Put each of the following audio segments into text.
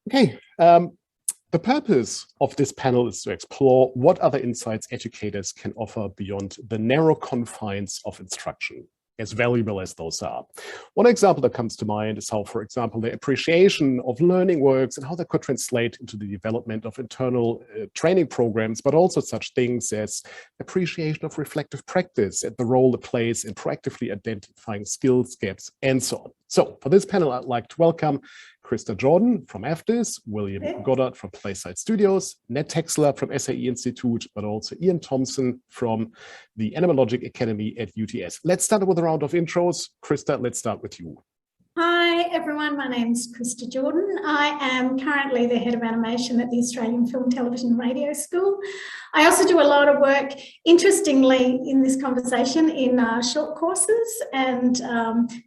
Okay, the purpose of this panel is to explore what other insights educators can offer beyond the narrow confines of instruction, as valuable as those are. One example that comes to mind is how, for example, the appreciation of learning works and how that could translate into the development of internal training programs, but also such things as appreciation of reflective practice and the role it plays in proactively identifying skills gaps and so on. So for this panel, I'd like to welcome Krista Jordan from AFDIS, William Goddard from Playside Studios, Ned Texler from SAE Institute, but also Thomson from the Animalogic Academy at UTS. Let's start with a round of intros. Krista, let's start with you. Hi everyone, my name's Krista Jordan. I am currently the head of animation at the Australian Film, Television and Radio School. I also do a lot of work, interestingly, in this conversation in short courses and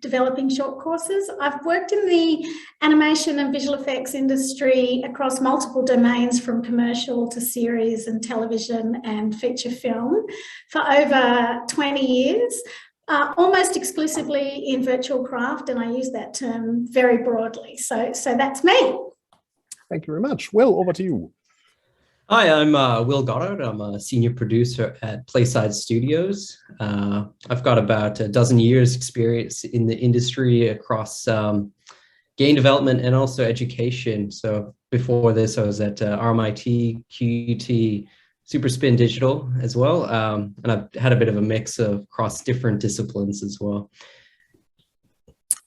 developing short courses. I've worked in the animation and visual effects industry across multiple domains, from commercial to series and television and feature film, for over 20 years. Almost exclusively in virtual craft, and I use that term very broadly. So that's me. Thank you very much. Will, over to you. Hi, I'm Will Goddard. I'm a senior producer at Playside Studios. I've got about a dozen years experience in the industry across game development and also education. So before this, I was at RMIT, QUT, Superspin Digital as well, and I've had a bit of a mix of across different disciplines as well.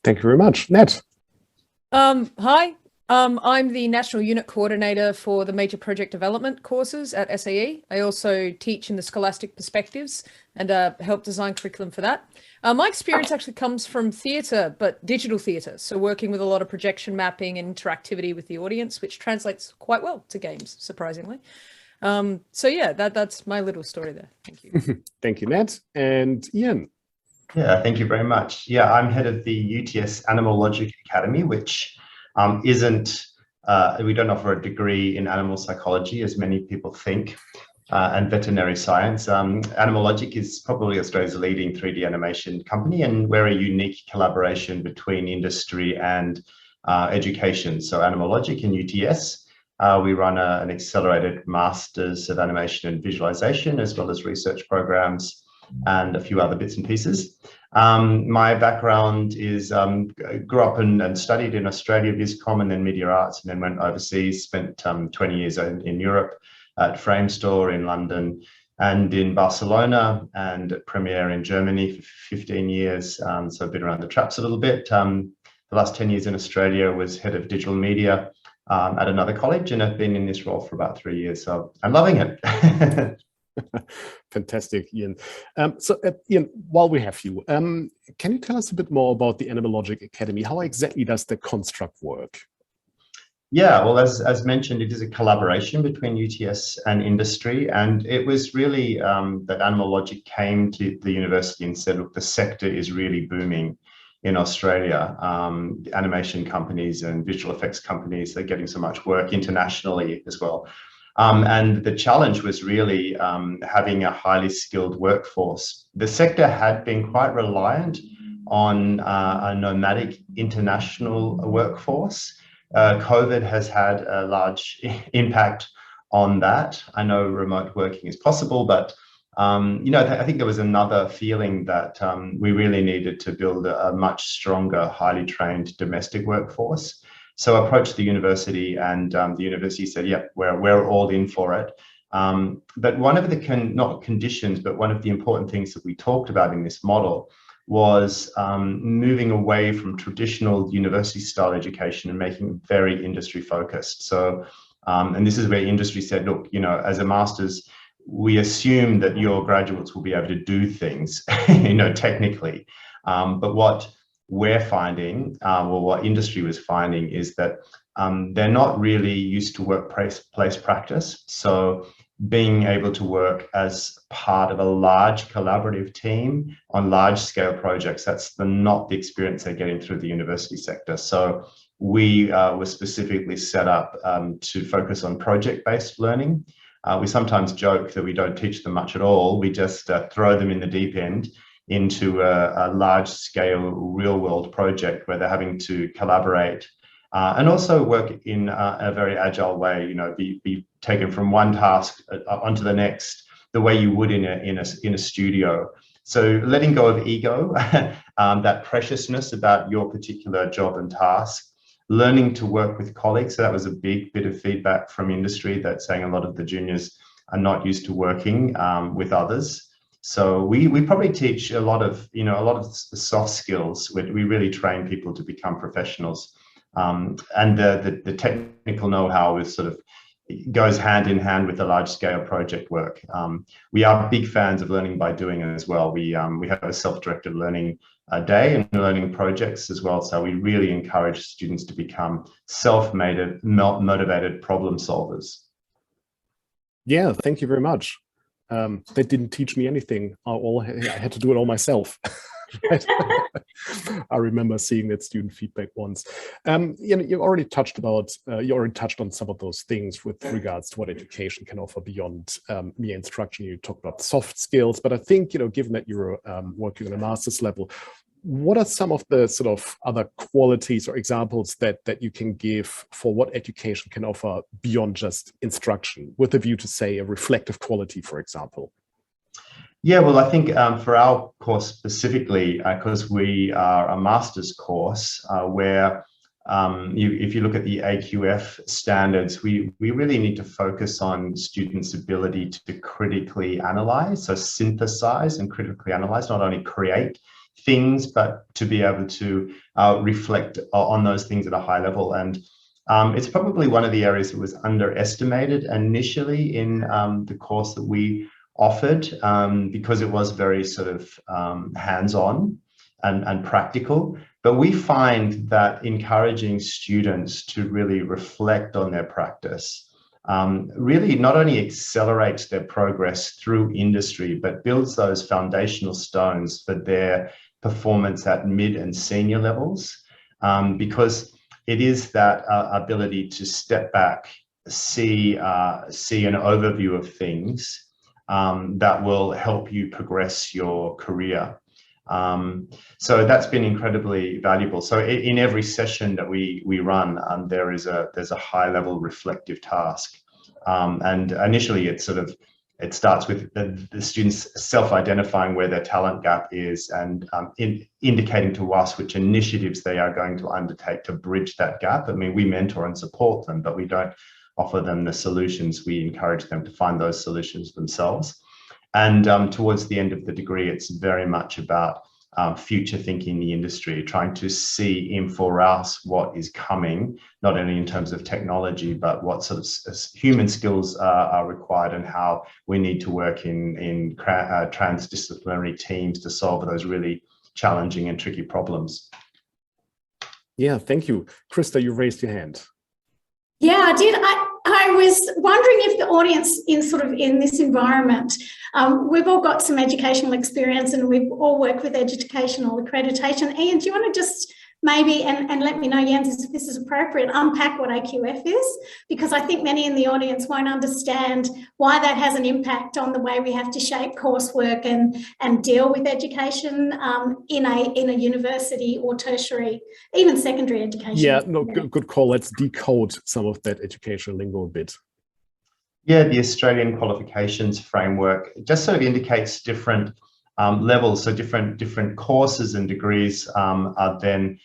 Thank you very much. Ned. Hi, I'm the National Unit Coordinator for the Major Project Development courses at SAE. I also teach in the Scholastic Perspectives and help design curriculum for that. My experience actually comes from theatre, but digital theatre, so working with a lot of projection mapping and interactivity with the audience, which translates quite well to games, surprisingly. So yeah, that's my little story there. Thank you. Thank you, Ned. And Ian. Yeah, thank you very much. Yeah, I'm head of the UTS Animalogic Academy, which we don't offer a degree in animal psychology, as many people think, and veterinary science. Animalogic is probably Australia's leading 3D animation company, and we're a unique collaboration between industry and education. So Animalogic and UTS. We run an accelerated Masters of Animation and Visualization, as well as research programs and a few other bits and pieces. My background is, grew up and studied in Australia, Viscom, and then media arts, and then went overseas, spent 20 years in Europe at Framestore in London and in Barcelona, and at Premiere in Germany for 15 years. So I've been around the traps a little bit. The last 10 years in Australia was head of digital media at another college, and I've been in this role for about 3 years, so I'm loving it. Fantastic, Ian. Ian, while we have you, can you tell us a bit more about the Animalogic Academy? How exactly does the construct work? Yeah, well, as mentioned, it is a collaboration between UTS and industry, and it was really that Animalogic came to the university and said, look, the sector is really booming in Australia. Animation companies and visual effects companies, they're getting so much work internationally as well. And the challenge was really having a highly skilled workforce. The sector had been quite reliant on a nomadic international workforce. COVID has had a large impact on that. I know remote working is possible, but I think there was another feeling that we really needed to build a much stronger, highly trained domestic workforce. So I approached the university, and the university said, "Yep, we're all in for it." But one of the not conditions, but one of the important things that we talked about in this model was moving away from traditional university-style education and making it very industry-focused. So, and this is where industry said, "Look, as a master's, we assume that your graduates will be able to do things, technically." But what we're finding, or what industry was finding, is that they're not really used to workplace practice. So being able to work as part of a large collaborative team on large scale projects, that's not the experience they're getting through the university sector. So we were specifically set up to focus on project-based learning. We sometimes joke that we don't teach them much at all. We just throw them in the deep end into a large scale real world project where they're having to collaborate and also work in a very agile way, you know, be taken from one task onto the next, the way you would in a studio. So letting go of ego, that preciousness about your particular job and task, learning to work with colleagues. So that was a big bit of feedback from industry, that saying a lot of the juniors are not used to working with others. So we probably teach a lot of the soft skills. We really train people to become professionals, and the technical know-how is sort of goes hand in hand with the large-scale project work. We are big fans of learning by doing as well. We have a self-directed learning day and learning projects as well. So we really encourage students to become self-motivated problem solvers. Yeah, thank you very much. They didn't teach me anything. I had to do it all myself. Right? I remember seeing that student feedback once. You already touched on some of those things with regards to what education can offer beyond mere instruction. You talked about soft skills, but I think, given that you're working on a master's level, what are some of the sort of other qualities or examples that you can give for what education can offer beyond just instruction, with a view to, say, a reflective quality, for example? Yeah, well, I think for our course specifically, because we are a master's course where if you look at the AQF standards, we really need to focus on students' ability to critically analyze, so synthesize and critically analyze, not only create things, but to be able to reflect on those things at a high level. And it's probably one of the areas that was underestimated initially in the course that we offered, because it was very sort of hands-on and practical. But we find that encouraging students to really reflect on their practice really not only accelerates their progress through industry, but builds those foundational stones for their performance at mid and senior levels, because it is that ability to step back, see an overview of things that will help you progress your career. So that's been incredibly valuable. So in every session that we run, there's a high level reflective task, and initially it starts with the students self-identifying where their talent gap is, and indicating to us which initiatives they are going to undertake to bridge that gap. I mean, we mentor and support them, but we don't offer them the solutions. We encourage them to find those solutions themselves. And towards the end of the degree, it's very much about future thinking the industry, trying to see in for us what is coming, not only in terms of technology, but what sort of human skills are required, and how we need to work in transdisciplinary teams to solve those really challenging and tricky problems. Yeah, thank you. Krista, you raised your hand. Yeah, I did. I was wondering if the audience in this environment, we've all got some educational experience and we've all worked with educational accreditation. Ian, do you want to just maybe, and let me know, Jens, if this is appropriate, unpack what AQF is? Because I think many in the audience won't understand why that has an impact on the way we have to shape coursework and deal with education in a university or tertiary, even secondary education. Yeah, no, good call. Let's decode some of that educational lingo a bit. Yeah, the Australian Qualifications framework just sort of indicates different levels. So different courses and degrees are then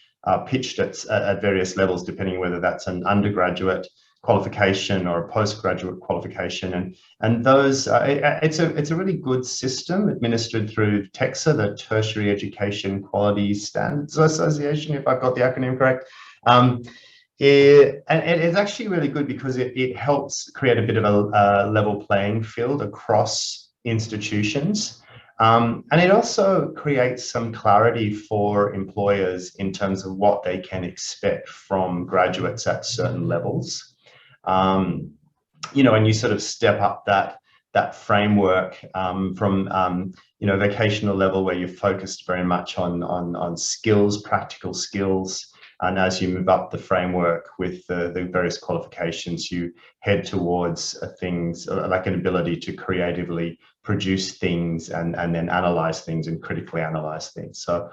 pitched at various levels, depending whether that's an undergraduate qualification or a postgraduate qualification. And those, it's a really good system administered through Texler, the Tertiary Education Quality Standards Association, if I've got the acronym correct. And it's actually really good because it helps create a bit of a level playing field across institutions. And it also creates some clarity for employers in terms of what they can expect from graduates at certain levels. And you sort of step up that framework from vocational level, where you're focused very much on skills, practical skills, And as you move up the framework with the various qualifications, you head towards things like an ability to creatively produce things and then analyze things and critically analyze things. So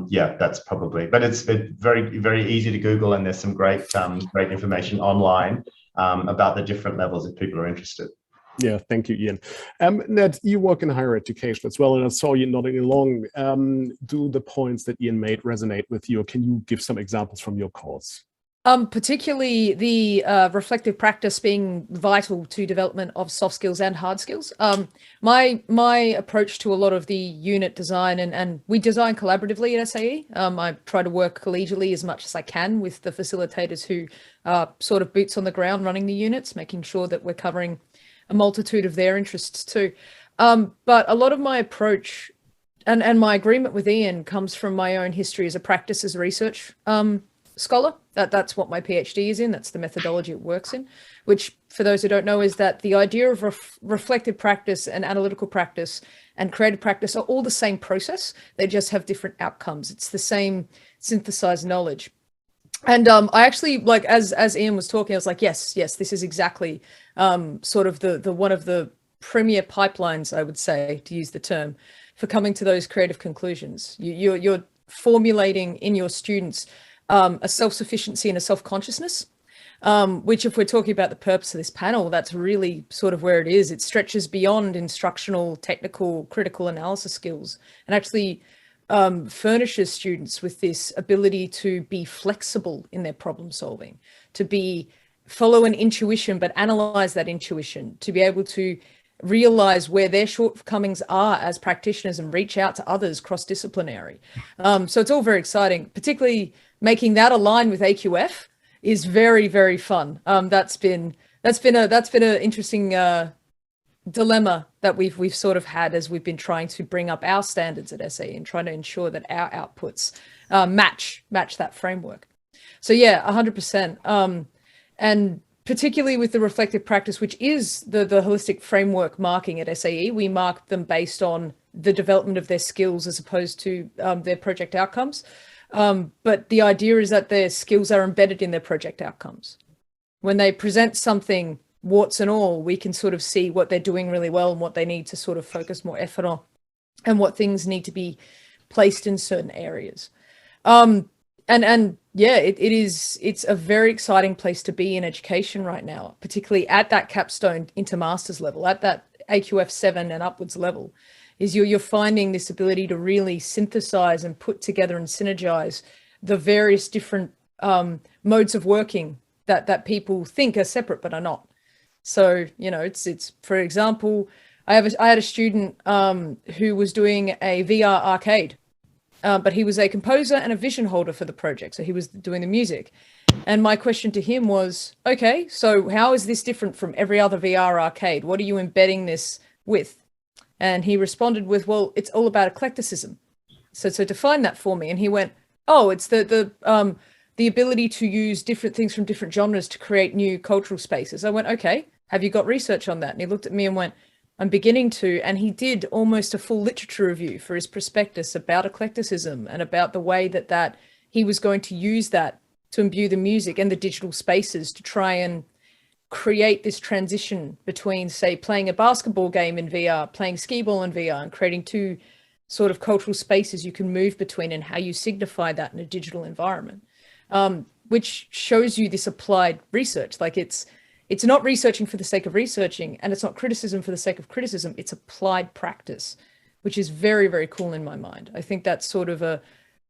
yeah, that's probably, but it's very, very easy to Google, and there's some great information online about the different levels if people are interested. Yeah, thank you, Ian. Ned, you work in higher education as well, and I saw you nodding along. Do the points that Ian made resonate with you, or can you give some examples from your course? Particularly the reflective practice being vital to development of soft skills and hard skills. My approach to a lot of the unit design, and we design collaboratively at SAE. I try to work collegially as much as I can with the facilitators who are sort of boots on the ground running the units, making sure that we're covering a multitude of their interests too. But a lot of my approach and my agreement with Ian comes from my own history as a practice as a research scholar. That's what my PhD is in. That's the methodology it works in, which for those who don't know is that the idea of reflective practice and analytical practice and creative practice are all the same process. They just have different outcomes. It's the same synthesized knowledge. And I actually, like, as Ian was talking, I was like, yes, this is exactly sort of the one of the premier pipelines, I would say, to use the term, for coming to those creative conclusions. You're formulating in your students a self-sufficiency and a self-consciousness, which, if we're talking about the purpose of this panel, that's really sort of where it is. It stretches beyond instructional, technical, critical analysis skills, and actually furnishes students with this ability to be flexible in their problem solving, to follow an intuition, but analyze that intuition, to be able to realize where their shortcomings are as practitioners and reach out to others cross-disciplinary. So it's all very exciting, particularly making that align with AQF is very, very fun. That's been an interesting dilemma that we've sort of had as we've been trying to bring up our standards at SAE and trying to ensure that our outputs match that framework. So yeah, 100%. And particularly with the reflective practice, which is the holistic framework marking at SAE, we mark them based on the development of their skills as opposed to their project outcomes. But the idea is that their skills are embedded in their project outcomes. When they present something, warts and all, we can sort of see what they're doing really well and what they need to sort of focus more effort on and what things need to be placed in certain areas. And yeah, it's a very exciting place to be in education right now, particularly at that capstone into master's level, at that AQF 7 and upwards level, is you're finding this ability to really synthesize and put together and synergize the various different modes of working that people think are separate but are not. So, you know, it's for example, I had a student who was doing a VR arcade, but he was a composer and a vision holder for the project. So he was doing the music. And my question to him was, okay, so how is this different from every other VR arcade? What are you embedding this with? And he responded with, well, it's all about eclecticism. So define that for me. And he went, oh, it's the ability to use different things from different genres to create new cultural spaces. I went, okay, have you got research on that? And he looked at me and went, I'm beginning to. And he did almost a full literature review for his prospectus about eclecticism and about the way that he was going to use that to imbue the music and the digital spaces to try and create this transition between, say, playing a basketball game in VR, playing skee ball in VR, and creating two sort of cultural spaces you can move between and how you signify that in a digital environment. Which shows you this applied research. Like it's not researching for the sake of researching, and it's not criticism for the sake of criticism. It's applied practice, which is very, very cool in my mind. I think that's sort of a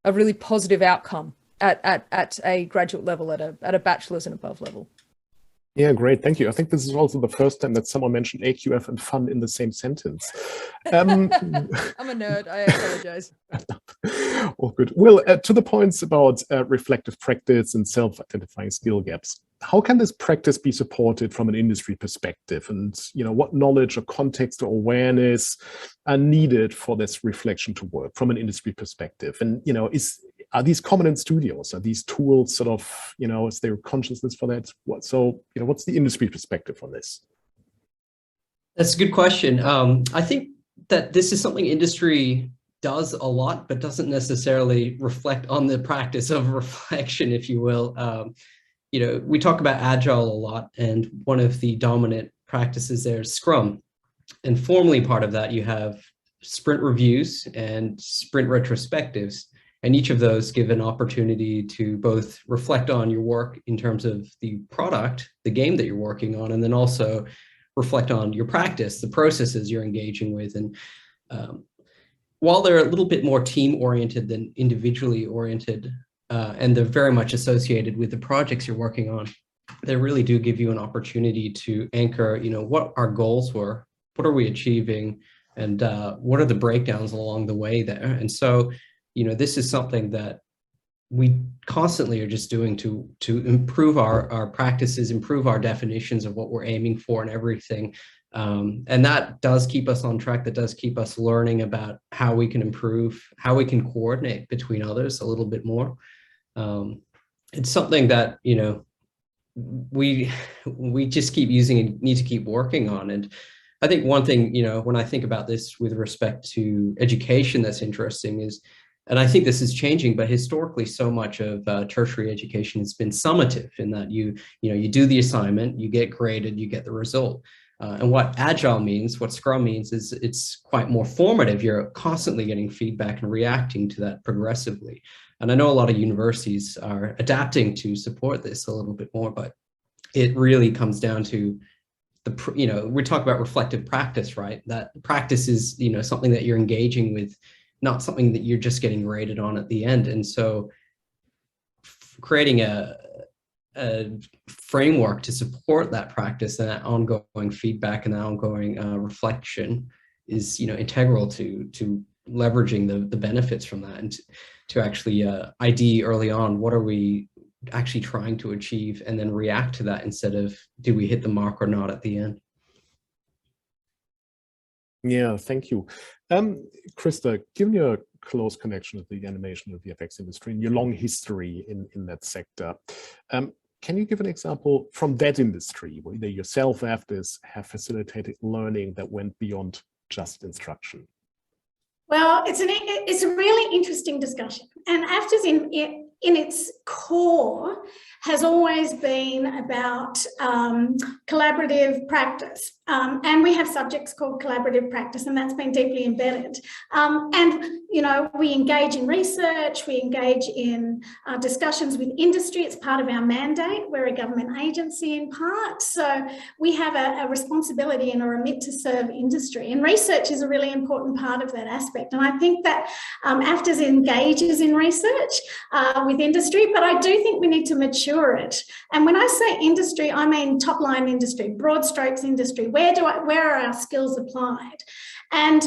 really positive outcome at a graduate level, at a bachelor's and above level. Yeah, great. Thank you. I think this is also the first time that someone mentioned AQF and fun in the same sentence. I'm a nerd. I apologize. All good. Well, to the points about reflective practice and self-identifying skill gaps, how can this practice be supported from an industry perspective? And, you know, what knowledge or context or awareness are needed for this reflection to work from an industry perspective? And, you know, are these common in studios? Are these tools sort of, you know, is there consciousness for that? So, you know, what's the industry perspective on this? That's a good question. I think that this is something industry does a lot, but doesn't necessarily reflect on the practice of reflection, if you will. You know, we talk about Agile a lot, and one of the dominant practices there is Scrum. And formally part of that, you have sprint reviews and sprint retrospectives. And each of those give an opportunity to both reflect on your work in terms of the product, the game that you're working on, and then also reflect on your practice, the processes you're engaging with. And while they're a little bit more team-oriented than individually oriented, and they're very much associated with the projects you're working on, they really do give you an opportunity to anchor, you know, what our goals were, what are we achieving, and what are the breakdowns along the way there. And so, you know, this is something that we constantly are just doing to improve our practices, improve our definitions of what we're aiming for and everything. And that does keep us on track. That does keep us learning about how we can improve, how we can coordinate between others a little bit more. It's something that, you know, we just keep using and need to keep working on. And I think one thing, you know, when I think about this with respect to education that's interesting is, and I think this is changing, but historically so much of tertiary education has been summative in that you do the assignment, you get graded, you get the result. And what Agile means, what Scrum means, is it's quite more formative. You're constantly getting feedback and reacting to that progressively. And I know a lot of universities are adapting to support this a little bit more, but it really comes down to the, you know, we talk about reflective practice, right? That practice is, you know, something that you're engaging with, not something that you're just getting graded on at the end. And so creating a framework to support that practice and that ongoing feedback and that ongoing reflection is, you know, integral to leveraging the benefits from that, and to actually ID early on, what are we actually trying to achieve, and then react to that instead of do we hit the mark or not at the end. Yeah, thank you. Krista, given your close connection with the animation and VFX industry and your long history in that sector, can you give an example from that industry where either yourself or others have facilitated learning that went beyond just instruction? Well, it's a really interesting discussion, and AFTRS in its core has always been about collaborative practice, and we have subjects called collaborative practice, and that's been deeply embedded. And you know, we engage in research, we engage in discussions with industry. It's part of our mandate. We're a government agency in part, so we have a responsibility and a remit to serve industry, and research is a really important part of that aspect. And I think that AFTRS engages in research with industry, but I do think we need to mature it. And when I say industry, I mean top line industry, broad strokes industry. Where are our skills applied? And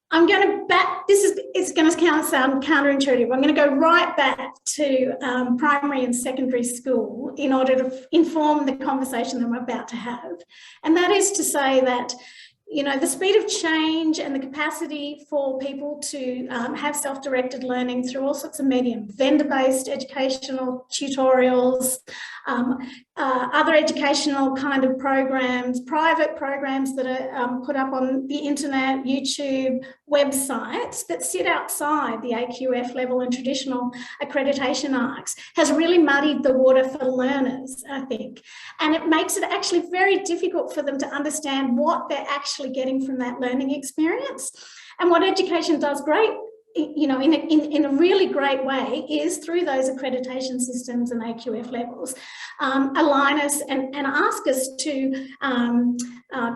I'm going to it's going to sound counterintuitive. I'm going to go right back to primary and secondary school in order to inform the conversation that I'm about to have. And that is to say that, you know, the speed of change and the capacity for people to have self-directed learning through all sorts of medium, vendor-based educational tutorials, other educational kind of programs, private programs that are put up on the internet, YouTube, websites that sit outside the AQF level and traditional accreditation arcs, has really muddied the water for learners, I think. And it makes it actually very difficult for them to understand what they're actually getting from that learning experience. And what education does great, you know, in a really great way, is through those accreditation systems and AQF levels, align us and ask us to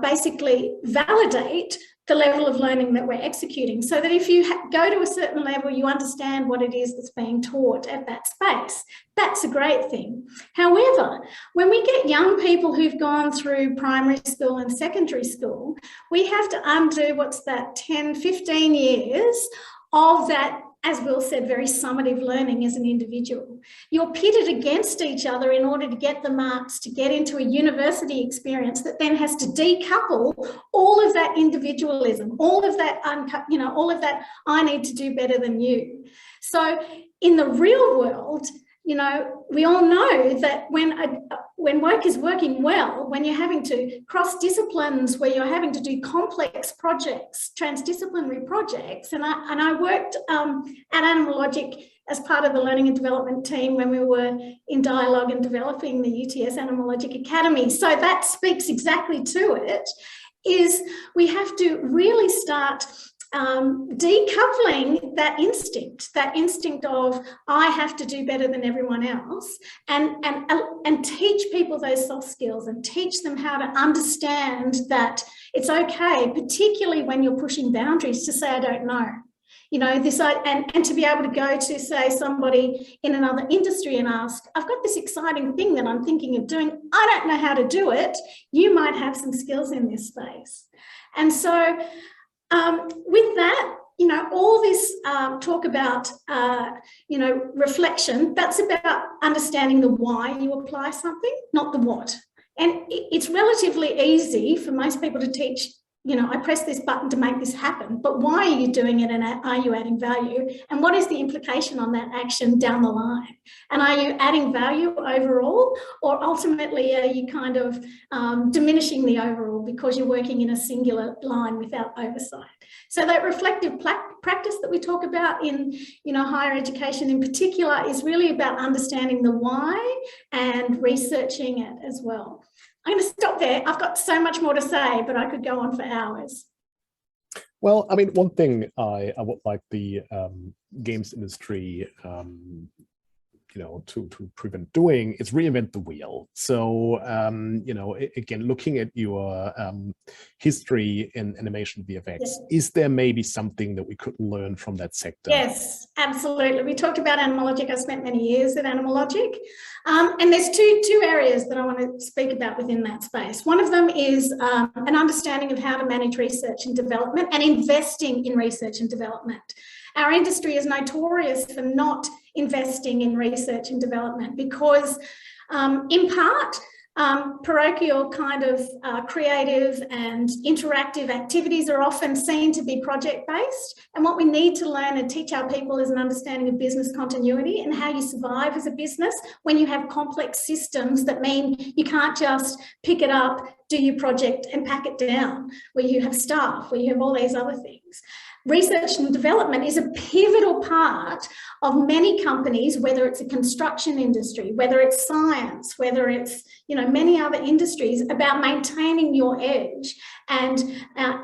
basically validate the level of learning that we're executing, so that if you go to a certain level, you understand what it is that's being taught at that space. That's a great thing. However, when we get young people who've gone through primary school and secondary school, we have to undo what's that 10, 15 years of that, as Will said, very summative learning as an individual. You're pitted against each other in order to get the marks to get into a university experience that then has to decouple all of that individualism, all of that, you know, all of that I need to do better than you. So in the real world, you know, we all know that when when work is working well, when you're having to cross disciplines, where you're having to do complex projects, transdisciplinary projects, and I worked at Animalogic as part of the learning and development team when we were in dialogue and developing the UTS Animalogic Academy. So that speaks exactly to it, is we have to really start decoupling that instinct of I have to do better than everyone else, and teach people those soft skills and teach them how to understand that it's okay, particularly when you're pushing boundaries, to say I don't know. You know, this, and to be able to go to, say, somebody in another industry and ask, I've got this exciting thing that I'm thinking of doing, I don't know how to do it, you might have some skills in this space. And so with that, you know, all this talk about, you know, reflection, that's about understanding the why you apply something, not the what. And it's relatively easy for most people to teach, you know, I press this button to make this happen, but why are you doing it, and are you adding value? And what is the implication on that action down the line? And are you adding value overall, or ultimately are you kind of diminishing the overall because you're working in a singular line without oversight? So that reflective practice that we talk about in, you know, higher education in particular is really about understanding the why and researching it as well. I'm going to stop there. I've got so much more to say, but I could go on for hours. Well, I mean, one thing I would like the games industry, you know, to prevent doing is reinvent the wheel. So, you know, again, looking at your history in animation VFX, yes, is there maybe something that we could learn from that sector? Yes, absolutely. We talked about Animalogic. I spent many years at Animalogic. And there's two areas that I want to speak about within that space. One of them is an understanding of how to manage research and development and investing in research and development. Our industry is notorious for not investing in research and development because, in part, parochial kind of creative and interactive activities are often seen to be project-based. And what we need to learn and teach our people is an understanding of business continuity and how you survive as a business when you have complex systems that mean you can't just pick it up, do your project and pack it down, where you have staff, where you have all these other things. Research and development is a pivotal part of many companies, whether it's a construction industry, whether it's science, whether it's, you know, many other industries, about maintaining your edge and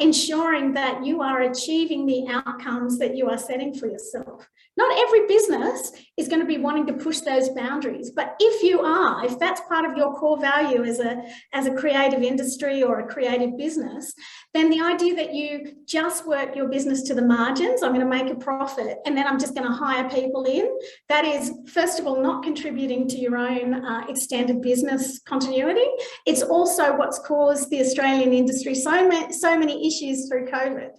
ensuring that you are achieving the outcomes that you are setting for yourself. Not every business is going to be wanting to push those boundaries, but if you are, if that's part of your core value as a creative industry or a creative business, then the idea that you just work your business to the margins, I'm going to make a profit and then I'm just going to hire people in, that is, first of all, not contributing to your own extended business continuity. It's also what's caused the Australian industry so many issues through COVID.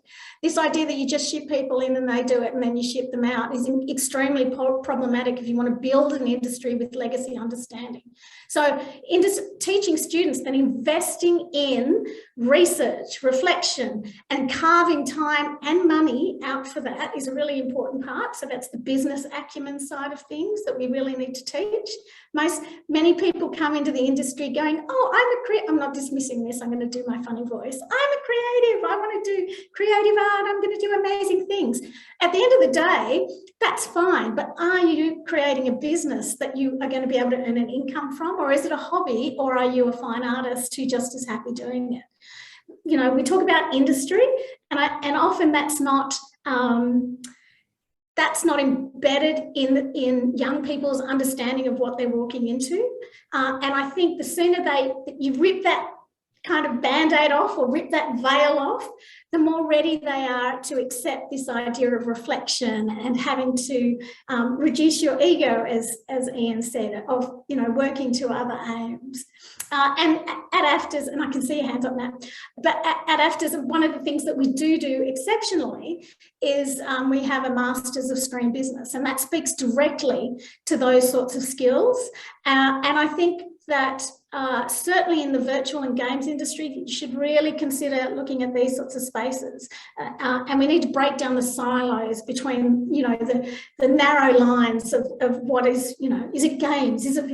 This idea that you just ship people in and they do it and then you ship them out is extremely problematic if you want to build an industry with legacy understanding. So teaching students that investing in research, reflection, and carving time and money out for that is a really important part. So that's the business acumen side of things that we really need to teach. Many people come into the industry going, oh, I'm not dismissing this, I'm going to do my funny voice. I'm a creative, I want to do creative art, I'm going to do amazing things. At the end of the day, that's fine, but are you creating a business that you are going to be able to earn an income from, or is it a hobby, or are you a fine artist who's just as happy doing it? You know, we talk about industry, and often that's not embedded in young people's understanding of what they're walking into. And I think the sooner you rip that kind of Band-Aid off or rip that veil off, the more ready they are to accept this idea of reflection and having to reduce your ego, as Ian said, of, you know, working to other aims. And at AFTRS, and I can see your hands on that, but at AFTRS, one of the things that we do exceptionally is we have a Masters of Screen Business, and that speaks directly to those sorts of skills. And I think that certainly in the virtual and games industry, you should really consider looking at these sorts of spaces. And we need to break down the silos between, you know, the narrow lines of what is, you know, is it games? Is it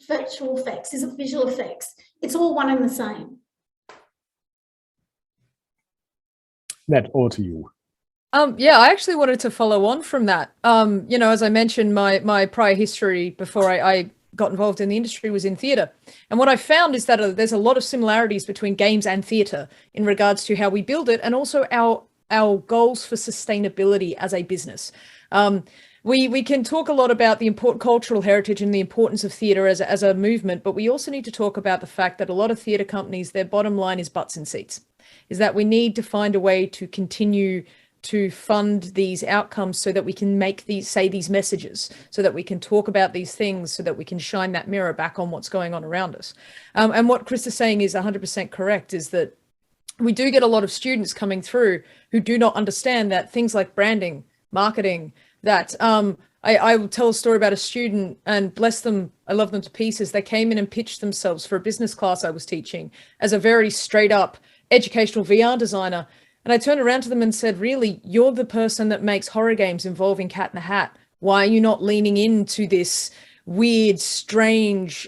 virtual effects? Is it visual effects? It's all one and the same. Nat, over to you. Yeah, I actually wanted to follow on from that. You know, as I mentioned, my prior history before I got involved in the industry was in theatre. And what I found is that there's a lot of similarities between games and theatre in regards to how we build it and also our goals for sustainability as a business. We can talk a lot about the important cultural heritage and the importance of theatre as a movement, but we also need to talk about the fact that a lot of theatre companies, their bottom line is butts in seats, is that we need to find a way to continue to fund these outcomes so that we can make these messages, so that we can talk about these things, so that we can shine that mirror back on what's going on around us. And what Krista's saying is 100% correct, is that we do get a lot of students coming through who do not understand that things like branding, marketing, that I will tell a story about a student, and bless them, I love them to pieces. They came in and pitched themselves for a business class I was teaching as a very straight up educational VR designer. And I turned around to them and said, really, you're the person that makes horror games involving Cat in the Hat. Why are you not leaning into this weird, strange,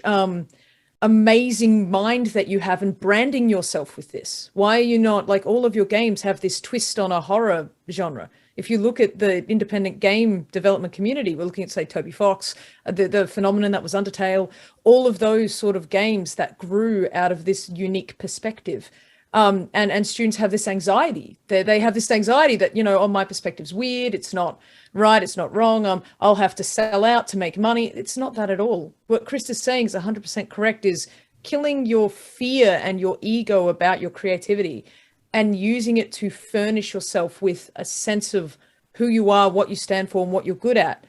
amazing mind that you have and branding yourself with this? Why are you not, like, all of your games have this twist on a horror genre? If you look at the independent game development community, we're looking at, say, Toby Fox, the phenomenon that was Undertale, all of those sort of games that grew out of this unique perspective. And students have this anxiety. They have this anxiety that, you know, oh, my perspective's weird, it's not right, it's not wrong, I'll have to sell out to make money. It's not that at all. What Krista's saying is 100% correct, is killing your fear and your ego about your creativity and using it to furnish yourself with a sense of who you are, what you stand for, and what you're good at,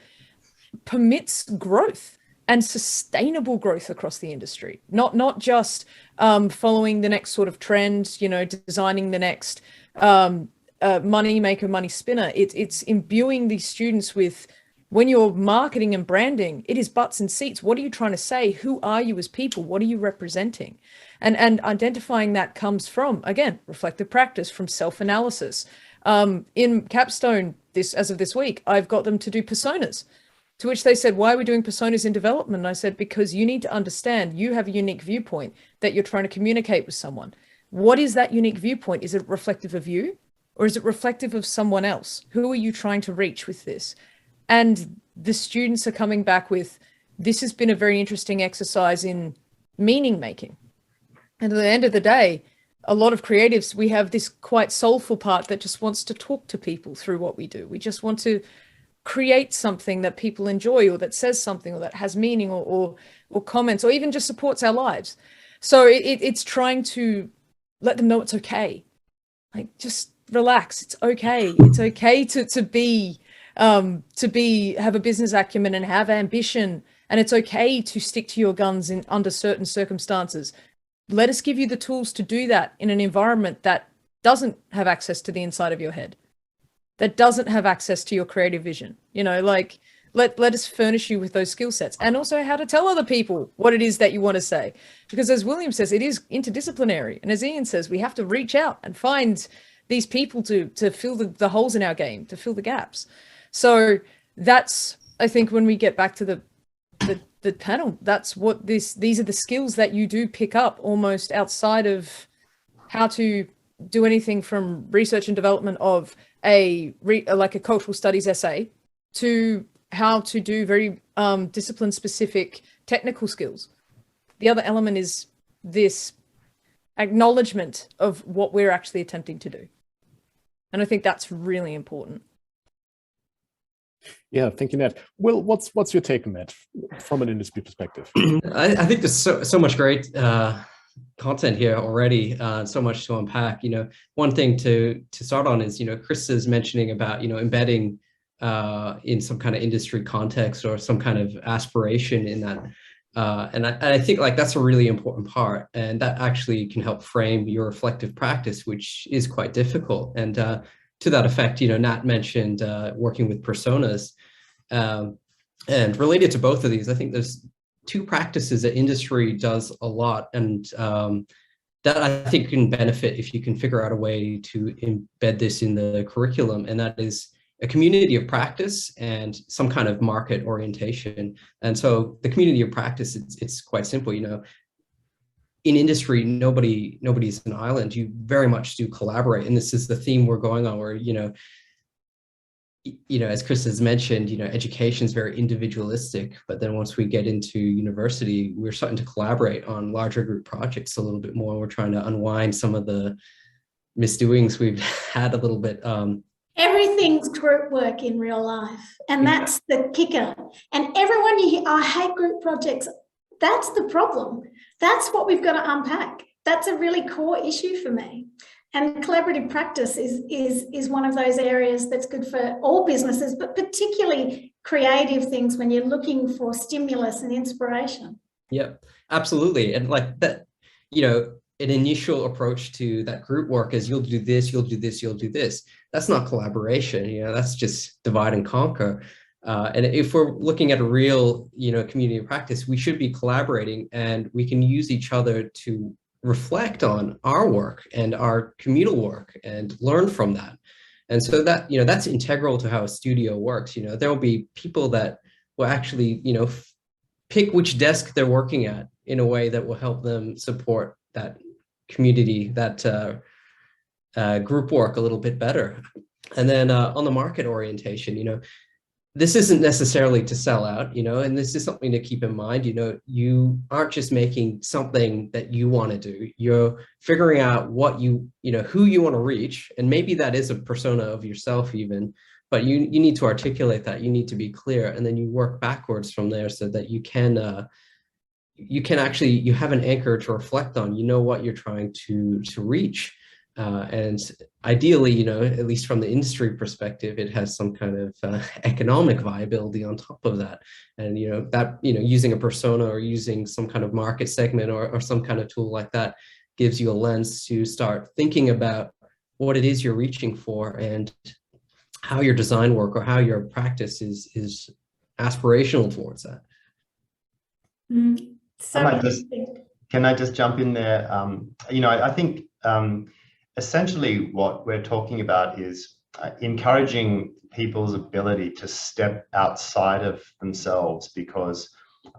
permits growth and sustainable growth across the industry, not just following the next sort of trend, you know, designing the next money maker, money spinner. It's imbuing these students with, when you're marketing and branding, it is butts and seats. What are you trying to say? Who are you as people? What are you representing? And identifying that comes from, again, reflective practice, from self-analysis. In Capstone, as of this week, I've got them to do personas. To which they said, why are we doing personas in development? And I said, because you need to understand you have a unique viewpoint that you're trying to communicate with someone. What is that unique viewpoint? Is it reflective of you, or is it reflective of someone else? Who are you trying to reach with this? And the students are coming back with, this has been a very interesting exercise in meaning making. And at the end of the day, a lot of creatives, we have this quite soulful part that just wants to talk to people through what we do. We just want to create something that people enjoy, or that says something, or that has meaning, or comments, or even just supports our lives. So it's trying to let them know it's okay. Like, just relax. It's okay. It's okay to have a business acumen and have ambition. And it's okay to stick to your guns under certain circumstances. Let us give you the tools to do that in an environment that doesn't have access to the inside of your head, that doesn't have access to your creative vision. You know, like, let us furnish you with those skill sets, and also how to tell other people what it is that you want to say. Because as William says, it is interdisciplinary. And as Ian says, we have to reach out and find these people to fill the holes in our game, to fill the gaps. So that's, I think, when we get back to the panel, that's what these are the skills that you do pick up almost outside of how to do anything from research and development of like a cultural studies essay, to how to do very discipline specific technical skills. The other element is this acknowledgement of what we're actually attempting to do. And I think that's really important. Yeah, thank you, Nat. Will, what's your take on that from an industry perspective? I think there's so much great content here already, so much to unpack. You know, one thing to start on is, you know, Krista's mentioning about, you know, embedding in some kind of industry context or some kind of aspiration in that. And I think, like, that's a really important part, and that actually can help frame your reflective practice, which is quite difficult. And to that effect, you know, Nat mentioned working with personas, and related to both of these, I think there's two practices that industry does a lot, and that I think can benefit if you can figure out a way to embed this in the curriculum, and that is a community of practice and some kind of market orientation. And so the community of practice, it's quite simple, you know. In industry, nobody's an island. You very much do collaborate, and this is the theme we're going on, where you know, as Chris has mentioned, you know, education is very individualistic, but then once we get into university, we're starting to collaborate on larger group projects a little bit more. We're trying to unwind some of the misdoings we've had a little bit. Everything's group work in real life, and that's the kicker. And everyone you hear, I hate group projects. That's the problem. That's what we've got to unpack. That's a really core issue for me. And collaborative practice is one of those areas that's good for all businesses, but particularly creative things when you're looking for stimulus and inspiration. Yep, absolutely. And like that, you know, an initial approach to that group work is you'll do this, you'll do this, you'll do this. That's not collaboration, you know, that's just divide and conquer. And if we're looking at a real, you know, community of practice, we should be collaborating, and we can use each other to reflect on our work and our communal work and learn from that. And so that, you know, that's integral to how a studio works. You know, there will be people that will actually, you know, pick which desk they're working at in a way that will help them support that community, that group work a little bit better. And then on the market orientation, you know, this isn't necessarily to sell out, you know, and this is something to keep in mind. You know, you aren't just making something that you want to do. You're figuring out what you know, who you want to reach. And maybe that is a persona of yourself even, but you need to articulate that. You need to be clear. And then you work backwards from there so that you can actually, you have an anchor to reflect on, you know, what you're trying to reach. And ideally, you know, at least from the industry perspective, it has some kind of economic viability on top of that. And, you know, that, you know, using a persona or using some kind of market segment or some kind of tool like that gives you a lens to start thinking about what it is you're reaching for and how your design work or how your practice is aspirational towards that. Can I just jump in there? You know, I think essentially what we're talking about is encouraging people's ability to step outside of themselves, because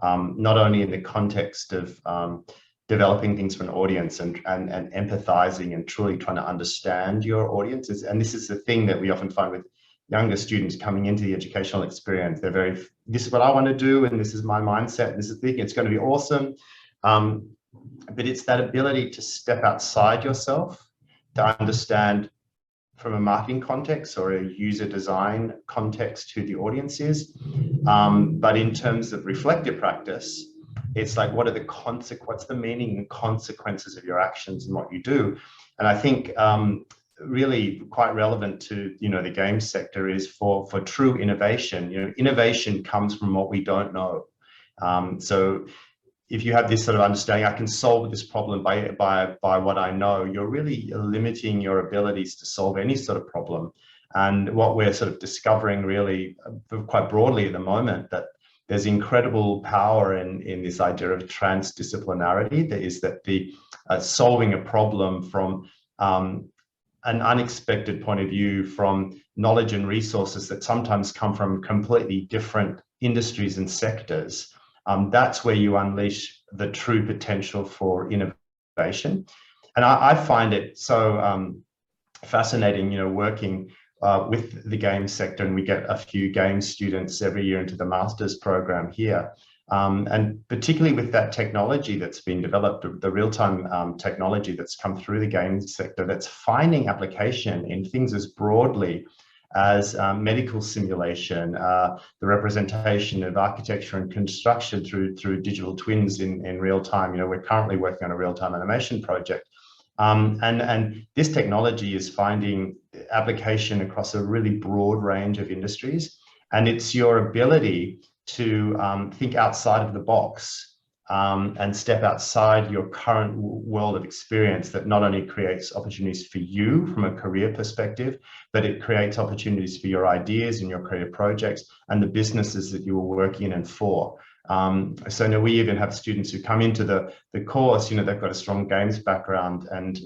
not only in the context of developing things for an audience and empathizing and truly trying to understand your audiences. And this is the thing that we often find with younger students coming into the educational experience. They're very, this is what I want to do, and this is my mindset, this is the thing, it's going to be awesome. But it's that ability to step outside yourself, to understand from a marketing context or a user design context who the audience is. But in terms of reflective practice, it's like, what are the what's the meaning and consequences of your actions and what you do? And I think really quite relevant to, you know, the games sector is for true innovation. You know, innovation comes from what we don't know. So if you have this sort of understanding, I can solve this problem by what I know, you're really limiting your abilities to solve any sort of problem. And what we're sort of discovering really quite broadly at the moment, that there's incredible power in this idea of transdisciplinarity. That is that the solving a problem from an unexpected point of view, from knowledge and resources that sometimes come from completely different industries and sectors. That's where you unleash the true potential for innovation. And I find it so fascinating, you know, working with the games sector, and we get a few games students every year into the master's program here. And particularly with that technology that's been developed, the real-time technology that's come through the games sector, that's finding application in things as broadly as medical simulation, the representation of architecture and construction through digital twins in real time. You know, we're currently working on a real-time animation project. And this technology is finding application across a really broad range of industries. And it's your ability to think outside of the box and step outside your current world of experience that not only creates opportunities for you from a career perspective, but it creates opportunities for your ideas and your career projects and the businesses that you are working in and for. So now we even have students who come into the course, they've got a strong games background, and,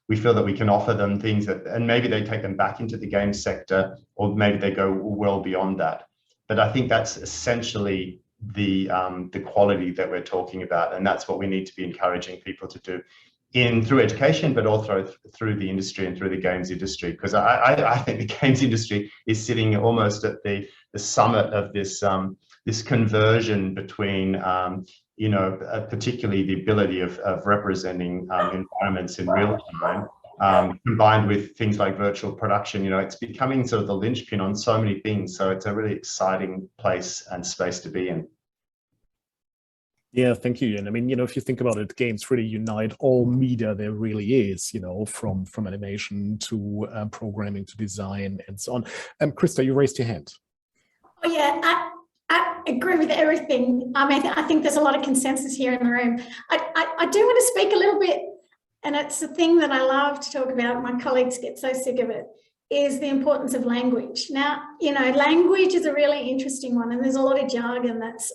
we feel that we can offer them things that, and maybe they take them back into the games sector, or maybe they go well beyond that. But I think that's essentially the quality that we're talking about, and that's what we need to be encouraging people to do through education, but also through the industry and through the games industry, because I think the games industry is sitting almost at the summit of this this conversion between particularly the ability of representing environments in real time, combined with things like virtual production. It's becoming sort of the linchpin on so many things. So it's a really exciting place and space to be in. Yeah, thank you. And I mean, if you think about it, games really unite all media there really is, from animation to programming to design and so on. Krista, you raised your hand. Oh, yeah, I agree with everything. I mean, I think there's a lot of consensus here in the room. I do want to speak a little bit, and it's a thing that I love to talk about. My colleagues get so sick of it, is the importance of language. Now, language is a really interesting one, and there's a lot of jargon that's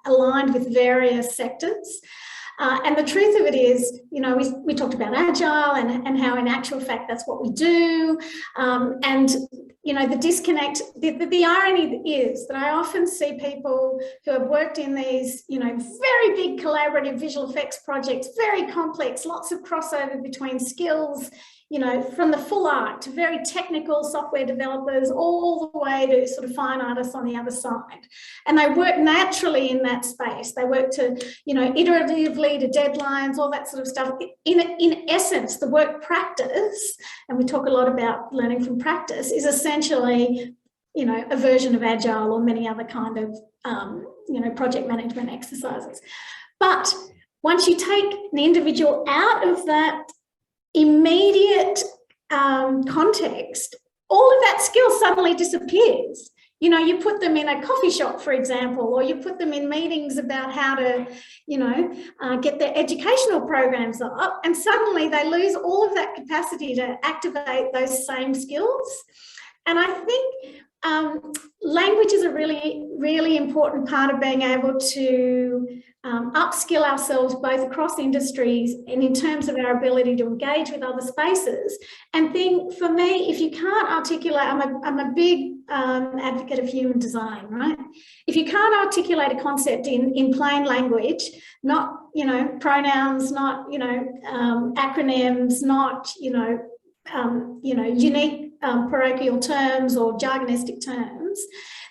aligned with various sectors. And the truth of it is, we talked about agile and how in actual fact that's what we do. And, the disconnect, the irony is that I often see people who have worked in these, very big collaborative visual effects projects, very complex, lots of crossover between skills, from the full art to very technical software developers, all the way to sort of fine artists on the other side. And they work naturally in that space. They work to, iteratively to deadlines, all that sort of stuff. In essence, the work practice, and we talk a lot about learning from practice, is essentially, a version of agile or many other kind of, project management exercises. But once you take an individual out of that immediate context, all of that skill suddenly disappears. You put them in a coffee shop, for example, or you put them in meetings about how to, get their educational programs up, and suddenly they lose all of that capacity to activate those same skills. And I think language is a really, really important part of being able to upskill ourselves both across industries and in terms of our ability to engage with other spaces. And for me, if you can't articulate, I'm a big advocate of human design, right? If you can't articulate a concept in plain language, not, pronouns, not, acronyms, not, unique parochial terms or jargonistic terms,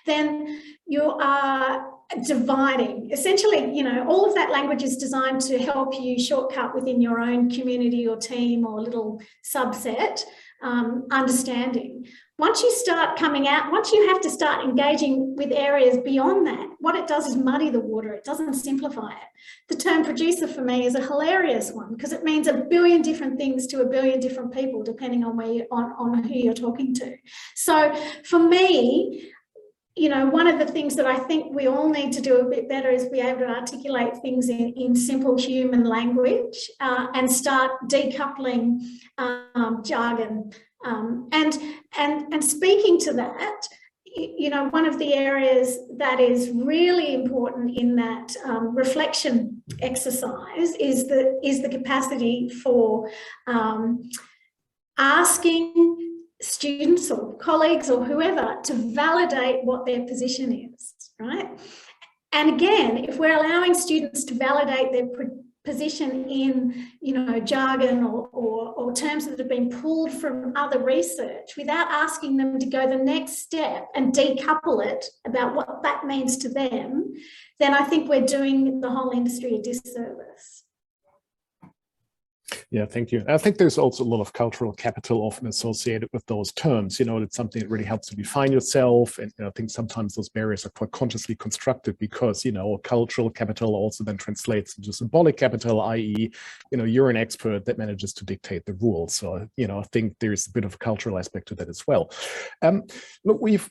then you are dividing. Essentially, all of that language is designed to help you shortcut within your own community or team or little subset understanding. Once you start coming out, once you have to start engaging with areas beyond that, what it does is muddy the water. It doesn't simplify it. The term producer for me is a hilarious one because it means a billion different things to a billion different people, depending on on who you're talking to. So for me, one of the things that I think we all need to do a bit better is be able to articulate things in simple human language and start decoupling jargon. And speaking to that, one of the areas that is really important in that reflection exercise is the capacity for asking students or colleagues or whoever to validate what their position is, right? And again, if we're allowing students to validate their position in, jargon or terms that have been pulled from other research without asking them to go the next step and decouple it about what that means to them, then I think we're doing the whole industry a disservice. Yeah, thank you. I think there's also a lot of cultural capital often associated with those terms. It's something that really helps to define yourself. And I think sometimes those barriers are quite consciously constructed because, cultural capital also then translates into symbolic capital, i.e., you're an expert that manages to dictate the rules. So, I think there's a bit of a cultural aspect to that as well. Look, we've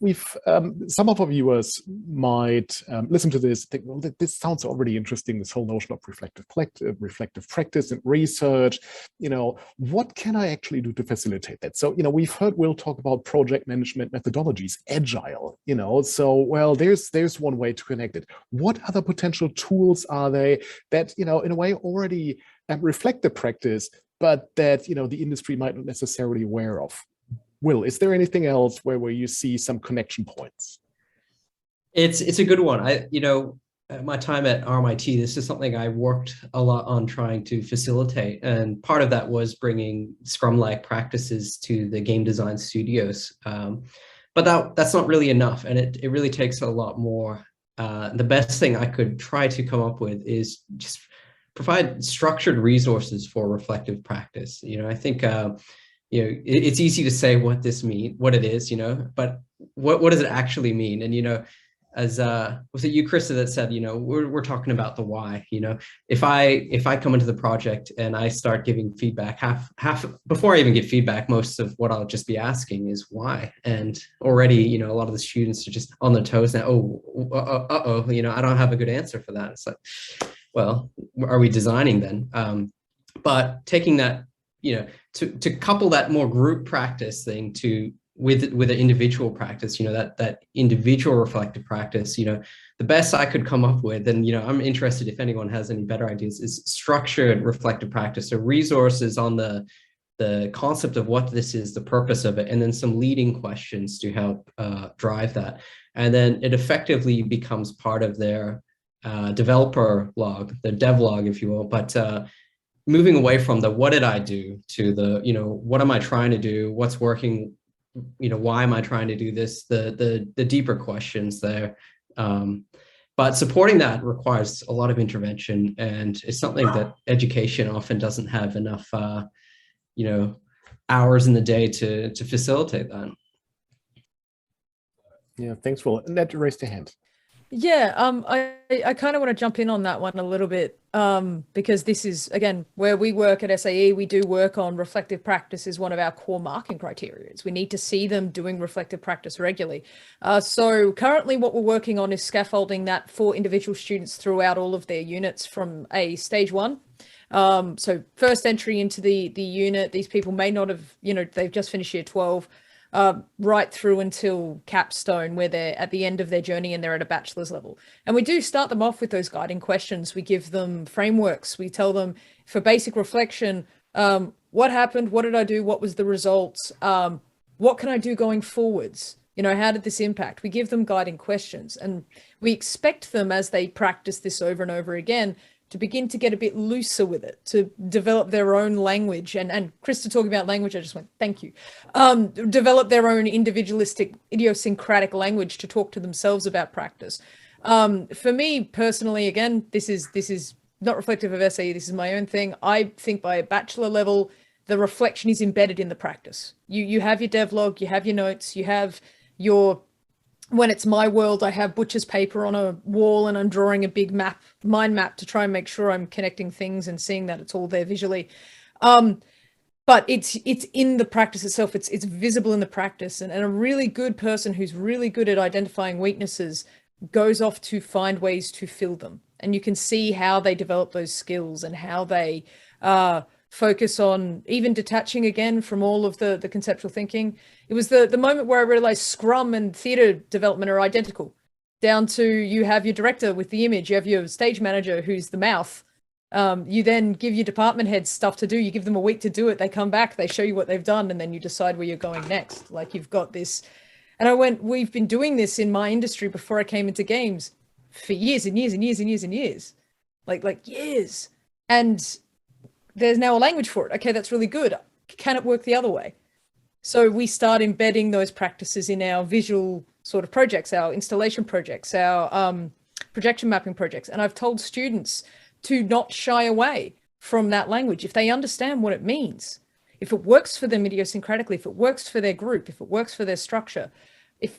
some of our viewers might listen to this and think, well, this sounds already interesting, this whole notion of reflective practice and research. what can I actually do to facilitate that? So, we've heard Will talk about project management methodologies, agile, so, well, there's one way to connect it. What other potential tools are they that, in a way already reflect the practice, but that, the industry might not necessarily aware of? Will, is there anything else where you see some connection points? It's a good one. At my time at RMIT, this is something I worked a lot on trying to facilitate. And part of that was bringing Scrum-like practices to the game design studios. But that's not really enough. And it really takes a lot more. The best thing I could try to come up with is just provide structured resources for reflective practice. I think, it's easy to say what it is, but what does it actually mean? And, as was it you, Krista, that said, we're talking about the why. If I come into the project and I start giving feedback, half before I even give feedback, most of what I'll just be asking is why. And already, a lot of the students are just on their toes now. I don't have a good answer for that. It's like, well, are we designing then? But taking that, to couple that more group practice thing with an individual practice, that individual reflective practice, the best I could come up with, and, I'm interested if anyone has any better ideas, is structured reflective practice. So resources on the concept of what this is, the purpose of it, and then some leading questions to help drive that. And then it effectively becomes part of their developer log, their dev log, if you will. But moving away from the what did I do to the, what am I trying to do? What's working? Why am I trying to do this? The deeper questions there. But supporting that requires a lot of intervention, and it's something that education often doesn't have enough, hours in the day to facilitate that. Yeah, thanks, Will. Ned, raised your hand. Yeah, I kind of want to jump in on that one a little bit, because this is, again, where we work at SAE, we do work on reflective practice is one of our core marking criteria. We need to see them doing reflective practice regularly. So currently what we're working on is scaffolding that for individual students throughout all of their units from a stage 1. So first entry into the unit, these people may not have, they've just finished year 12. Right through until capstone, where they're at the end of their journey and they're at a bachelor's level. And we do start them off with those guiding questions. We give them frameworks. We tell them for basic reflection, what happened? What did I do? What was the results? What can I do going forwards? How did this impact? We give them guiding questions, and we expect them, as they practice this over and over again, to begin to get a bit looser with it, to develop their own language. And Krista talking about language, I just went, thank you. Develop their own individualistic, idiosyncratic language to talk to themselves about practice. For me personally, again, this is not reflective of SAE, this is my own thing. I think by a bachelor level, the reflection is embedded in the practice. You have your devlog, you have your notes, you have your... When it's my world, I have butcher's paper on a wall and I'm drawing a big mind map to try and make sure I'm connecting things and seeing that it's all there visually. But it's in the practice itself. It's visible in the practice. And a really good person who's really good at identifying weaknesses goes off to find ways to fill them. And you can see how they develop those skills and how they focus on even detaching again from all of the conceptual thinking. It was the moment where I realized Scrum and theater development are identical, down to you have your director with the image, you have your stage manager who's the mouth. You then give your department heads stuff to do. You give them a week to do it. They come back, they show you what they've done, and then you decide where you're going next. Like, you've got this. And I went, we've been doing this in my industry before I came into games for years and years and years and years and years, like years. And there's now a language for it. Okay, that's really good. Can it work the other way? So we start embedding those practices in our visual sort of projects, our installation projects, our projection mapping projects. And I've told students to not shy away from that language if they understand what it means. If it works for them idiosyncratically, if it works for their group, if it works for their structure, if,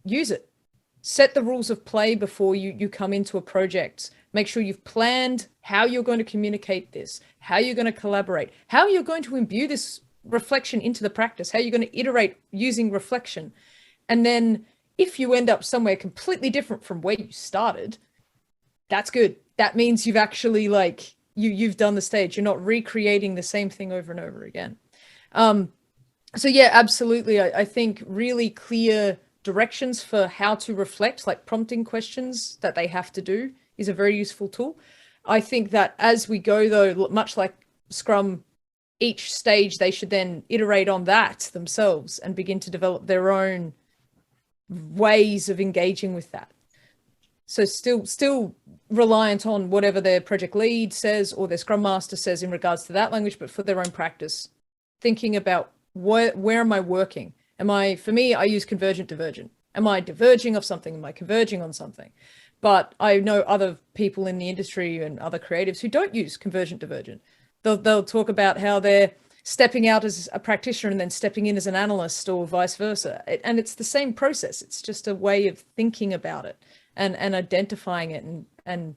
use it. Set the rules of play before you come into a project. Make sure you've planned how you're going to communicate this, how you're going to collaborate, how you're going to imbue this reflection into the practice, how you're going to iterate using reflection. And then if you end up somewhere completely different from where you started, that's good. That means you've actually you've done the stage. You're not recreating the same thing over and over again. So yeah, absolutely. I think really clear directions for how to reflect, like prompting questions that they have to do, is a very useful tool. I think that as we go, though, much like Scrum, each stage they should then iterate on that themselves and begin to develop their own ways of engaging with that. So still reliant on whatever their project lead says or their Scrum Master says in regards to that language, but for their own practice, thinking about where am I working? For me, I use convergent divergent. Am I diverging off something? Am I converging on something? But I know other people in the industry and other creatives who don't use convergent divergent. They'll talk about how they're stepping out as a practitioner and then stepping in as an analyst or vice versa. And it's the same process. It's just a way of thinking about it and identifying it and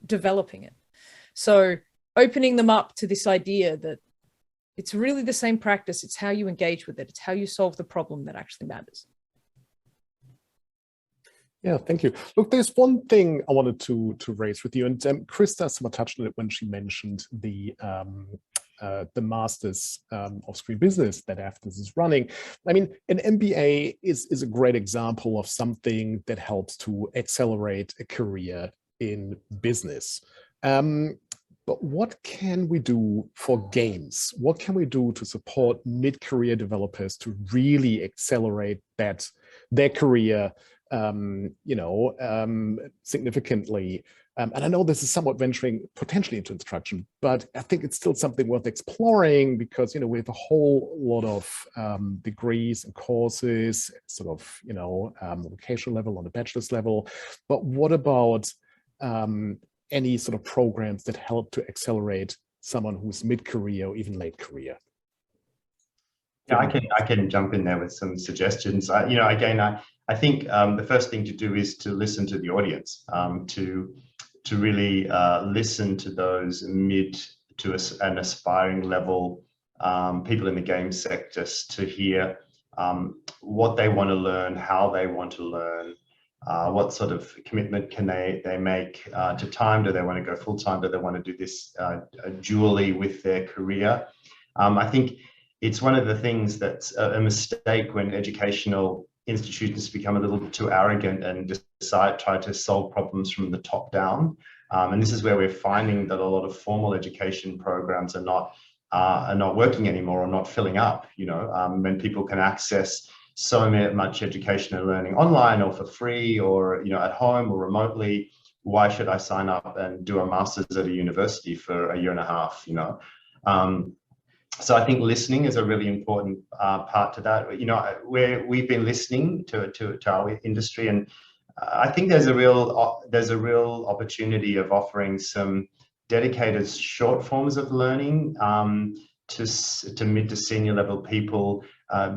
developing it. So opening them up to this idea that it's really the same practice. It's how you engage with it. It's how you solve the problem that actually matters. Yeah, thank you. Look, there's one thing I wanted to raise with you, and Krista somewhat touched on it when she mentioned the Masters of Screen Business that AFTIS is running. I mean, an MBA is a great example of something that helps to accelerate a career in business. But what can we do for games? What can we do to support mid-career developers to really accelerate their career significantly? And I know this is somewhat venturing potentially into instruction, but I think it's still something worth exploring because, we have a whole lot of degrees and courses, sort of, the vocational level, on the bachelor's level. But what about any sort of programs that help to accelerate someone who's mid-career or even late career? Yeah, I can jump in there with some suggestions. I think the first thing to do is to listen to the audience, to really listen to those mid to an aspiring level people in the game sector, to hear what they want to learn, how they want to learn, what sort of commitment can they make to time. Do they want to go full time? Do they want to do this dually with their career? I think it's one of the things that's a mistake when educational institutions become a little bit too arrogant and try to solve problems from the top down. And this is where we're finding that a lot of formal education programs are not working anymore or not filling up. When people can access so much education and learning online or for free or at home or remotely, why should I sign up and do a master's at a university for a year and a half? So I think listening is a really important part to that. We've been listening to our industry, and I think there's a real opportunity of offering some dedicated short forms of learning to mid to senior level people,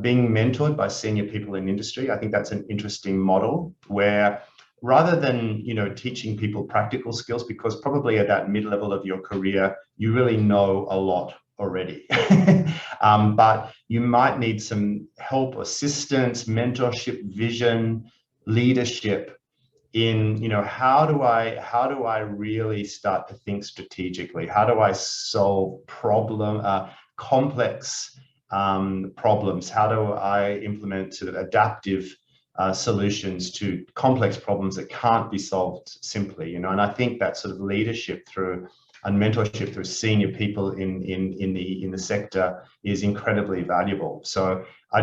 being mentored by senior people in industry. I think that's an interesting model where rather than teaching people practical skills, because probably at that mid-level of your career you really know a lot already, but you might need some help, assistance, mentorship, vision, leadership in how do I really start to think strategically? How do I solve complex problems? How do I implement sort of adaptive solutions to complex problems that can't be solved simply? And I think that sort of leadership and mentorship through senior people in the sector is incredibly valuable. So I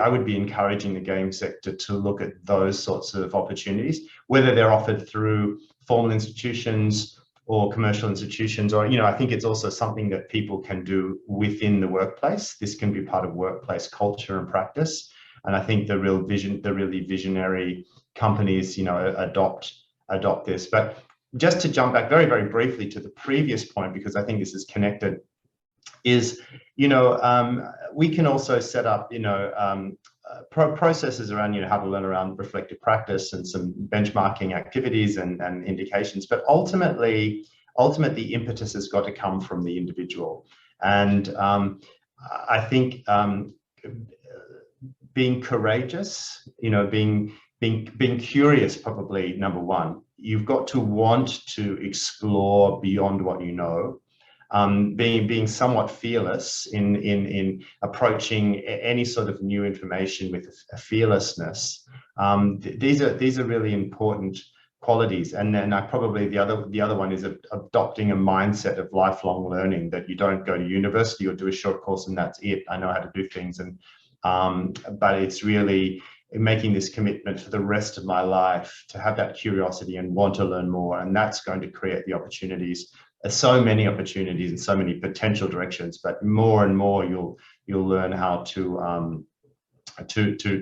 would be encouraging the game sector to look at those sorts of opportunities, whether they're offered through formal institutions or commercial institutions, or I think it's also something that people can do within the workplace. This can be part of workplace culture and practice. And I think the really visionary companies, adopt this. But just to jump back very, very briefly to the previous point, because I think this is connected, is, we can also set up, processes around, how to learn around reflective practice and some benchmarking activities and indications. But ultimately, the impetus has got to come from the individual. And I think being courageous, being curious, probably number one. you've got to want to explore beyond what you know. Being somewhat fearless in approaching any sort of new information with a fearlessness. These are really important qualities. And then probably the other one is adopting a mindset of lifelong learning, that you don't go to university or do a short course and that's it. I know how to do things, and but it's really making this commitment for the rest of my life to have that curiosity and want to learn more, and that's going to create the opportunities. There's so many opportunities and so many potential directions, but more and more you'll learn how to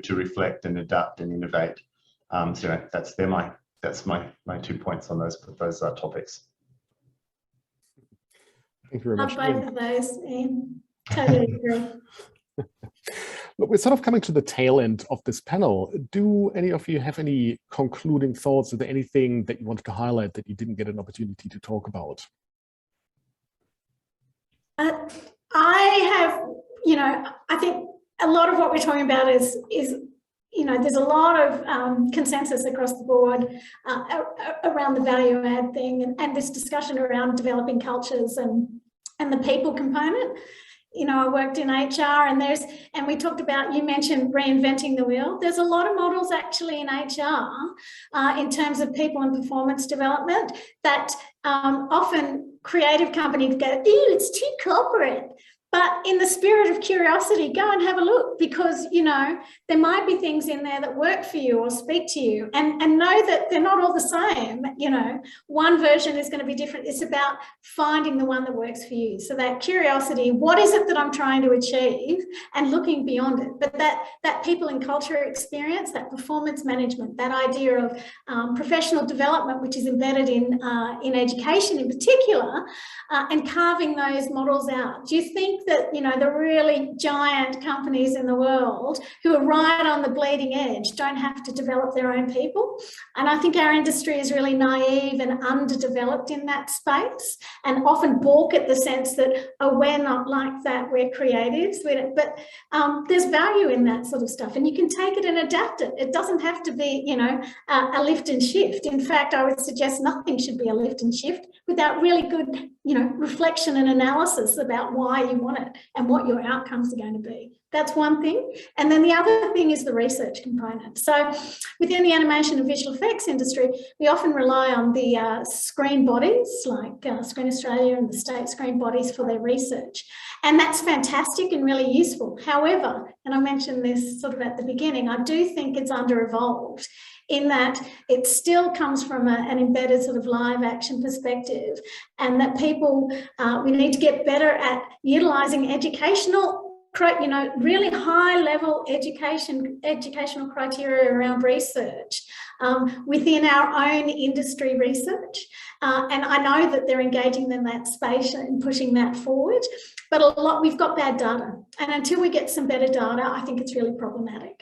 reflect and adapt and innovate. So that's my 2 points on those topics. Thank you very much. Both of those, Ian. Totally agree. Look, we're sort of coming to the tail end of this panel. Do any of you have any concluding thoughts? Is there anything that you wanted to highlight that you didn't get an opportunity to talk about? I have, I think a lot of what we're talking about is there's a lot of consensus across the board around the value add thing, and this discussion around developing cultures and the people component. I worked in HR, and we talked about, you mentioned reinventing the wheel. There's a lot of models actually in HR in terms of people and performance development that often creative companies go, ew, it's too corporate. But in the spirit of curiosity, go and have a look, because, there might be things in there that work for you or speak to you, and know that they're not all the same. One version is going to be different. It's about finding the one that works for you. So that curiosity, what is it that I'm trying to achieve, and looking beyond it. But that people and culture experience, that performance management, that idea of professional development, which is embedded in education in particular, and carving those models out. Do you think that, the really giant companies in the world who are right on the bleeding edge don't have to develop their own people? And I think our industry is really naive and underdeveloped in that space, and often balk at the sense that, oh, we're not like that, we're creatives. But there's value in that sort of stuff, and you can take it and adapt it. It doesn't have to be, a lift and shift. In fact, I would suggest nothing should be a lift and shift without really good, reflection and analysis about why you want it and what your outcomes are going to be. That's one thing. And then the other thing is the research component. So within the animation and visual effects industry, we often rely on the screen bodies like Screen Australia and the state screen bodies for their research. And that's fantastic and really useful. However, and I mentioned this sort of at the beginning, I do think it's under-evolved, in that it still comes from an embedded sort of live action perspective, and that people, we need to get better at utilising educational, really high level educational criteria around research within our own industry research. And I know that they're engaging in that space and pushing that forward, but we've got bad data. And until we get some better data, I think it's really problematic.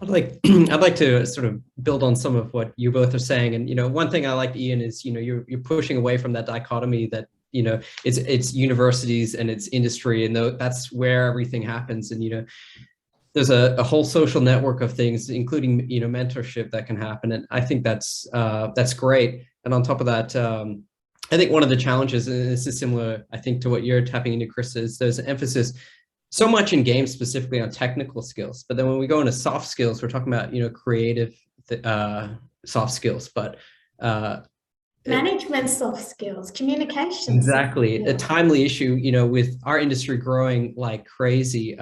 I'd like to sort of build on some of what you both are saying. And, one thing I like, Ian, is, you're pushing away from that dichotomy that, it's universities and it's industry, and that's where everything happens. And, there's a whole social network of things, including, mentorship that can happen. And I think that's great. And on top of that, I think one of the challenges, and this is similar, I think, to what you're tapping into, Krista, is there's an emphasis so much in games specifically on technical skills, but then when we go into soft skills, we're talking about, creative soft skills, but management soft skills, communication. Exactly. A timely issue, with our industry growing like crazy.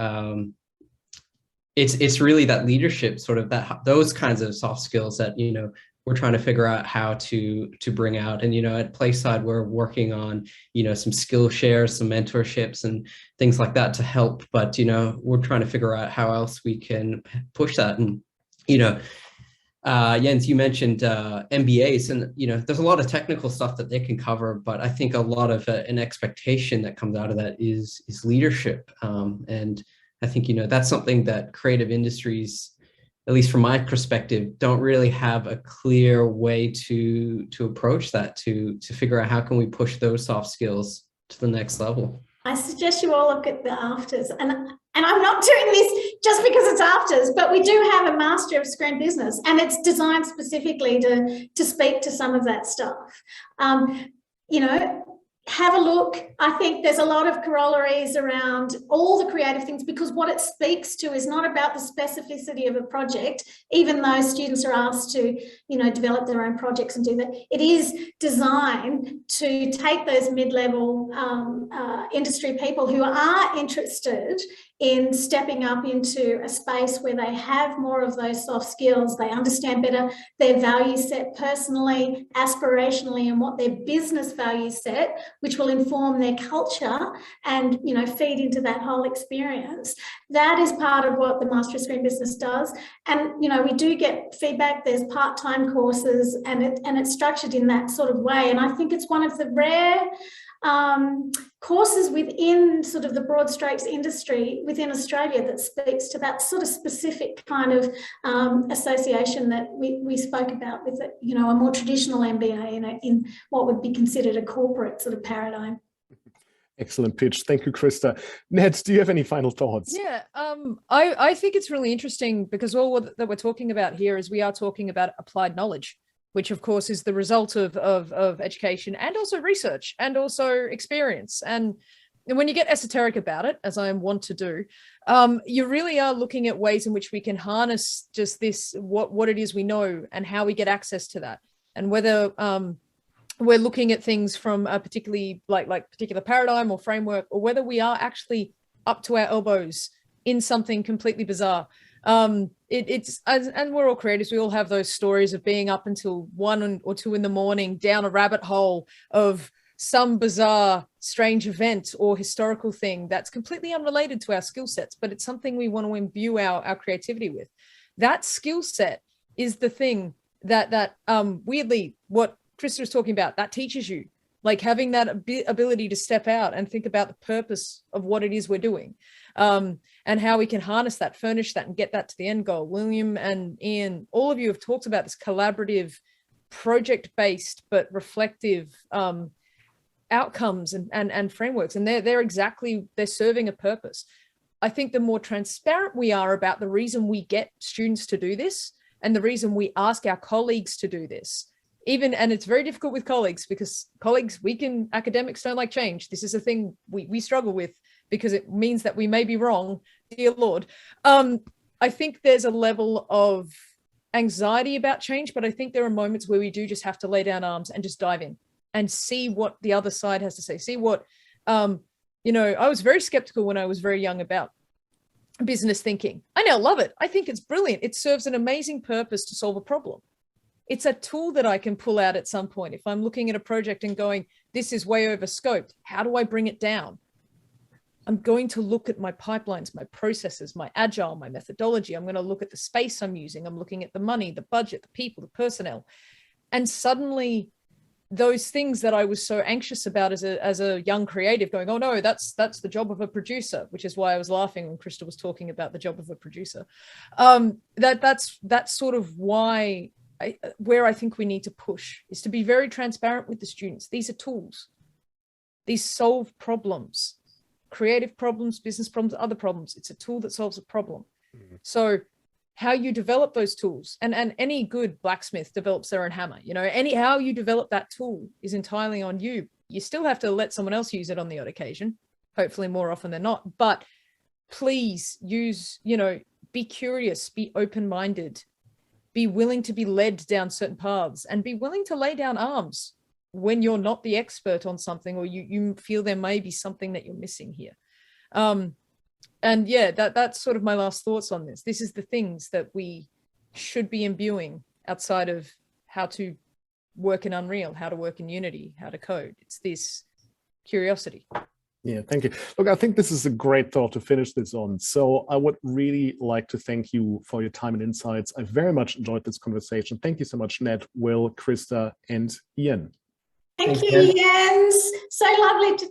It's really that leadership, sort of those kinds of soft skills that, we're trying to figure out how to bring out. And, at Playside, we're working on, some skill shares, some mentorships and things like that to help. But, we're trying to figure out how else we can push that. And, Jens, you mentioned MBAs, and, there's a lot of technical stuff that they can cover, but I think a lot of an expectation that comes out of that is leadership. And I think, that's something that creative industries, at least from my perspective, don't really have a clear way to approach that, to figure out how can we push those soft skills to the next level. I suggest you all look at the afters, and I'm not doing this just because it's afters, but we do have a Master of Screen Business, and it's designed specifically to speak to some of that stuff. You know, have a look. I think there's a lot of corollaries around all the creative things, because what it speaks to is not about the specificity of a project, even though students are asked to, you know, develop their own projects and do that. It is designed to take those mid-level industry people who are interested in stepping up into a space where they have more of those soft skills. They understand better their value set personally, aspirationally, and what their business value set, which will inform their culture and, you know, feed into that whole experience. That is part of what the Master of Screen Business does. And, you know, we do get feedback. There's part-time courses, and it's structured in that sort of way. And I think it's one of the rare courses within sort of the broad strokes industry within Australia that speaks to that sort of specific kind of association that we spoke about with, you know, a more traditional MBA in what would be considered a corporate sort of paradigm. Excellent pitch. Thank you, Krista. Ned, do you have any final thoughts? Yeah, I think it's really interesting, because all that we're talking about here is we are talking about applied knowledge, which of course is the result of education and also research and also experience. And when you get esoteric about it, as I am wont to do, you really are looking at ways in which we can harness just this, what it is we know and how we get access to that. And whether we're looking at things from a particularly particular paradigm or framework, or whether we are actually up to our elbows in something completely bizarre. And we're all creatives. We all have those stories of being up until 1 or 2 in the morning down a rabbit hole of some bizarre, strange event or historical thing that's completely unrelated to our skill sets, but it's something we want to imbue our creativity with. That skill set is the thing that weirdly, what Krista was talking about, that teaches you, like having that ability to step out and think about the purpose of what it is we're doing. And how we can harness that, furnish that, and get that to the end goal. William and Ian, all of you have talked about this collaborative, project-based, but reflective outcomes and frameworks. And they're serving a purpose. I think the more transparent we are about the reason we get students to do this, and the reason we ask our colleagues to do this, and it's very difficult with colleagues, because colleagues, academics don't like change. This is a thing we struggle with, because it means that we may be wrong, dear Lord. I think there's a level of anxiety about change, but I think there are moments where we do just have to lay down arms and just dive in and see what the other side has to say. See what, you know, I was very skeptical when I was very young about business thinking. I now love it. I think it's brilliant. It serves an amazing purpose to solve a problem. It's a tool that I can pull out at some point. If I'm looking at a project and going, this is way over scoped, how do I bring it down? I'm going to look at my pipelines, my processes, my agile, my methodology. I'm going to look at the space I'm using. I'm looking at the money, the budget, the people, the personnel. And suddenly those things that I was so anxious about as a young creative, going, oh no, that's the job of a producer, which is why I was laughing when Krista was talking about the job of a producer. That's sort of why where I think we need to push is to be very transparent with the students. These are tools. These solve problems. Creative problems, business problems, other problems. It's a tool that solves a problem. Mm-hmm. So how you develop those tools, and any good blacksmith develops their own hammer, you know, how you develop that tool is entirely on you. You still have to let someone else use it on the odd occasion, hopefully more often than not, but please use, you know, be curious, be open-minded, be willing to be led down certain paths, and be willing to lay down arms when you're not the expert on something, or you feel there may be something that you're missing here. And yeah, that's sort of my last thoughts on this. This is the things that we should be imbuing outside of how to work in Unreal, how to work in Unity, how to code. It's this curiosity. Yeah, thank you. Look, I think this is a great thought to finish this on. So I would really like to thank you for your time and insights. I very much enjoyed this conversation. Thank you so much, Ned, Will, Krista, and Ian. Thank you, Jens. So lovely to